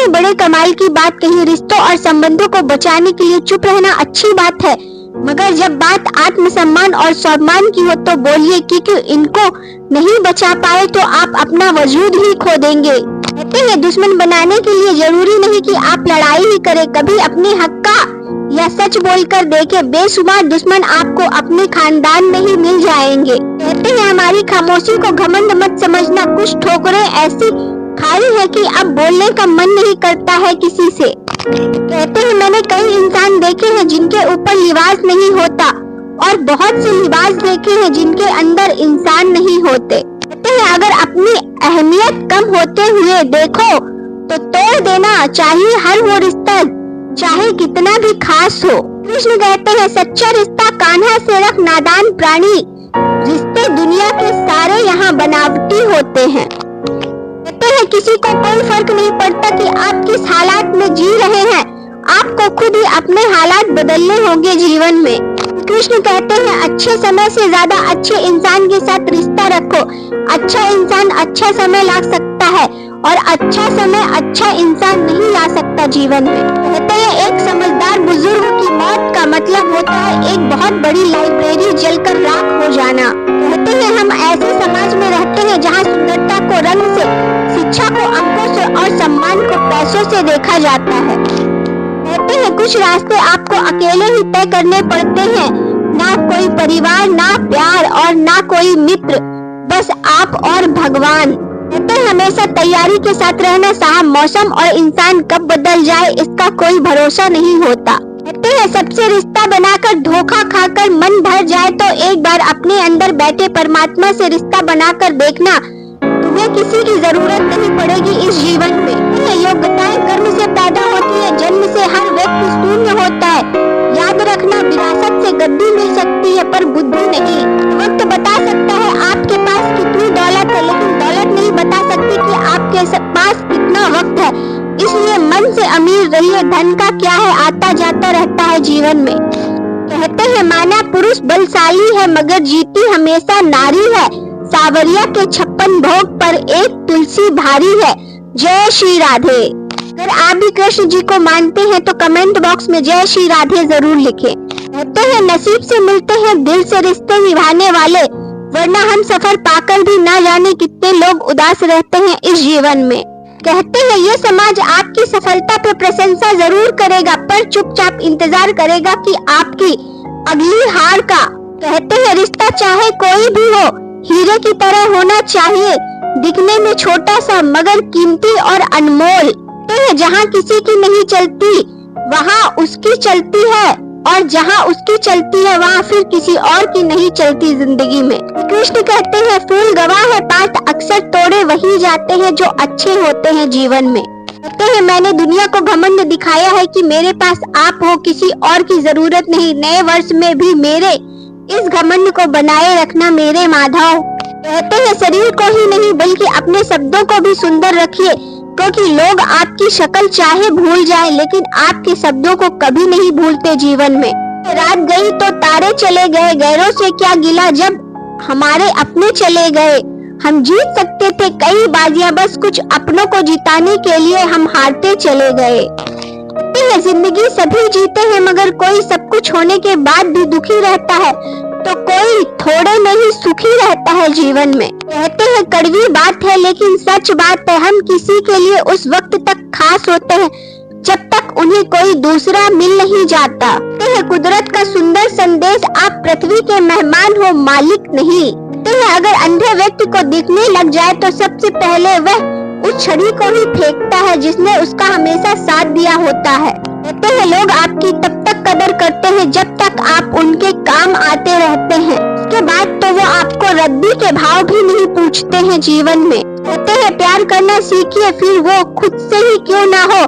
कितने बड़े कमाल की बात कही। रिश्तों और संबंधों को बचाने के लिए चुप रहना अच्छी बात है, मगर जब बात आत्मसम्मान और स्वाभिमान की हो तो बोलिए, क्योंकि इनको नहीं बचा पाए तो आप अपना वजूद ही खो देंगे। कहते हैं दुश्मन बनाने के लिए जरूरी नहीं कि आप लड़ाई ही करें, कभी अपने हक का या सच बोलकर देखे। बेशुमार दुश्मन आपको अपने खानदान में ही मिल जाएंगे। कहते हैं हमारी खामोशी को घमंड मत समझना, कुछ ठोकरें ऐसी खाई है कि अब बोलने का मन नहीं करता है किसी से। कहते हैं मैंने कई इंसान देखे हैं जिनके ऊपर लिबास नहीं होता और बहुत से लिबास देखे हैं जिनके अंदर इंसान नहीं होते। कहते हैं अगर अपनी अहमियत कम होते हुए देखो तो तोड़ देना चाहिए हर वो रिश्ता, चाहे कितना भी खास हो। कृष्ण कहते हैं सच्चा रिश्ता कान्हा से रख नादान प्राणी, रिश्ते दुनिया के सारे यहाँ बनावटी होते हैं। कहते हैं किसी को कोई फर्क नहीं पड़ता कि आप किस हालात में जी रहे हैं, आपको खुद ही अपने हालात बदलने होंगे जीवन में। कृष्ण कहते हैं अच्छे समय से ज्यादा अच्छे इंसान के साथ रिश्ता रखो। अच्छा इंसान अच्छा समय ला सकता है और अच्छा समय अच्छा इंसान नहीं ला सकता जीवन में। कहते हैं एक समझदार बुजुर्ग की मौत का मतलब होता है एक बहुत बड़ी लाइब्रेरी जलकर राख हो जाना। कहते हैं हम ऐसे समाज में रहते हैं जहाँ सुंदरता को रंग से, शिक्षा को अंकों से और सम्मान को पैसों से देखा जाता है। कहते हैं कुछ रास्ते आपको अकेले ही तय करने पड़ते हैं, ना कोई परिवार, ना प्यार और ना कोई मित्र, बस आप और भगवान। कहते हैं हमेशा तैयारी के साथ रहना, साहब मौसम और इंसान कब बदल जाए इसका कोई भरोसा नहीं होता। कहते हैं सबसे रिश्ता बनाकर धोखा खाकर मन भर जाए तो एक बार अपने अंदर बैठे परमात्मा से रिश्ता बनाकर देखना, तुम्हें किसी की जरूरत नहीं पड़ेगी इस जीवन में। योग्यताएं कर्म से पैदा होती है, जन्म से हर व्यक्ति शून्य होता है। याद रखना विरासत से गद्दी मिल सकती है पर बुद्धि नहीं। वक्त बता सकता है आपके पास कितनी दौलत है, लेकिन दौलत नहीं बता सकती कि आपके पास कितना वक्त है। इसलिए मन से अमीर रहिए, धन का क्या है आता जाता रहता है जीवन में। कहते हैं माना पुरुष बलशाली है मगर जीती हमेशा नारी है, सावरिया के 56 भोग पर एक तुलसी भारी है। जय श्री राधे। अगर आप भी कृष्ण जी को मानते हैं तो कमेंट बॉक्स में जय श्री राधे जरूर लिखें। कहते हैं नसीब से मिलते हैं दिल से रिश्ते निभाने वाले, वरना हम सफर पाकर भी ना जाने कितने लोग उदास रहते हैं इस जीवन में। कहते हैं ये समाज आपकी सफलता पे प्रशंसा जरूर करेगा पर चुपचाप इंतजार करेगा कि आपकी अगली हार का। कहते हैं रिश्ता चाहे कोई भी हो हीरे की तरह होना चाहिए, दिखने में छोटा सा मगर कीमती और अनमोल। कहते हैं जहाँ किसी की नहीं चलती वहाँ उसकी चलती है, और जहाँ उसकी चलती है वहाँ फिर किसी और की नहीं चलती जिंदगी में। कृष्ण कहते हैं फूल गवाह है पात, अक्सर तोड़े वही जाते हैं जो अच्छे होते हैं जीवन में। कहते हैं मैंने दुनिया को घमंड दिखाया है कि मेरे पास आप हो, किसी और की जरूरत नहीं। नए वर्ष में भी मेरे इस घमंड को बनाए रखना मेरे माधव। कहते हैं शरीर को ही नहीं बल्कि अपने शब्दों को भी सुंदर रखिए, क्योंकि लोग आपकी शक्ल चाहे भूल जाएं लेकिन आपके शब्दों को कभी नहीं भूलते जीवन में। रात गई तो तारे चले गए, गैरों से क्या गिला जब हमारे अपने चले गए। हम जीत सकते थे कई बाजियां, बस कुछ अपनों को जिताने के लिए हम हारते चले गए। जिंदगी सभी जीते हैं मगर कोई सब कुछ होने के बाद भी दुखी रहता है तो कोई थोड़े में ही सुखी रहता है जीवन में। कहते हैं कड़वी बात है लेकिन सच बात है, हम किसी के लिए उस वक्त तक खास होते हैं जब तक उन्हें कोई दूसरा मिल नहीं जाता। कहते हैं कुदरत का सुंदर संदेश, आप पृथ्वी के मेहमान हो मालिक नहीं। कहते हैं अगर अंधे व्यक्ति को दिखने लग जाए तो सबसे पहले वह उस छड़ी को ही फेंकता है जिसने उसका हमेशा साथ दिया होता है। कहते हैं लोग आपकी तब तक कदर करते हैं जब तक आप उनके काम आते रहते हैं, उसके बाद तो वो आपको रद्दी के भाव भी नहीं पूछते हैं जीवन में। कहते हैं प्यार करना सीखिए फिर वो खुद से ही क्यों ना हो।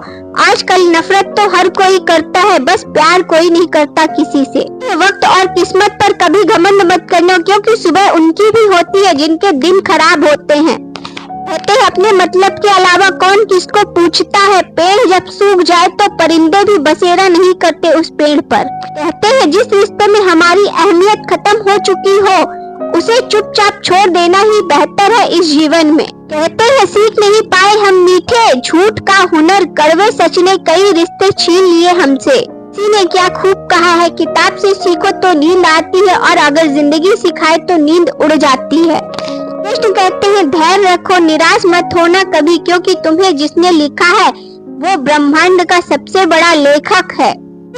आजकल नफरत तो हर कोई करता है, बस प्यार कोई नहीं करता किसी से। वक्त और किस्मत पर कभी घमंड मत करना, क्योंकि सुबह उनकी भी होती है जिनके दिन खराब होते हैं। कहते हैं अपने मतलब के अलावा कौन किसको पूछता है, पेड़ जब सूख जाए तो परिंदे भी बसेरा नहीं करते उस पेड़ पर। कहते हैं जिस रिश्ते में हमारी अहमियत खत्म हो चुकी हो उसे चुपचाप छोड़ देना ही बेहतर है इस जीवन में। कहते हैं सीख नहीं पाए हम मीठे झूठ का हुनर, कड़वे सच ने कई रिश्ते छीन लिए हमसे। किसी ने क्या खूब कहा है, किताब से सीखो तो नींद आती है और अगर जिंदगी सिखाए तो नींद उड़ जाती है। कृष्ण कहते हैं धैर्य रखो, निराश मत होना कभी, क्योंकि तुम्हें जिसने लिखा है वो ब्रह्मांड का सबसे बड़ा लेखक है।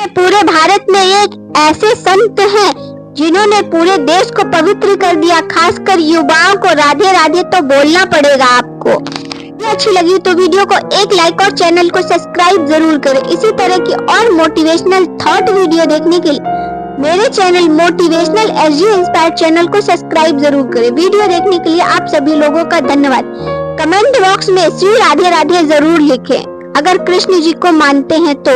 पूरे भारत में एक ऐसे संत हैं जिन्होंने पूरे देश को पवित्र कर दिया, खासकर युवाओं को राधे राधे तो बोलना पड़ेगा आपको। वीडियो अच्छी लगी तो वीडियो को एक लाइक और चैनल को सब्सक्राइब जरूर करें। इसी तरह की और मोटिवेशनल थॉट वीडियो देखने के लिए मेरे channel motivational SG inspire channel को सब्सक्राइब जरूर करें। वीडियो देखने के लिए आप सभी लोगों का धन्यवाद। कमेंट बॉक्स में श्री राधे राधे जरूर लिखें अगर कृष्ण जी को मानते हैं तो।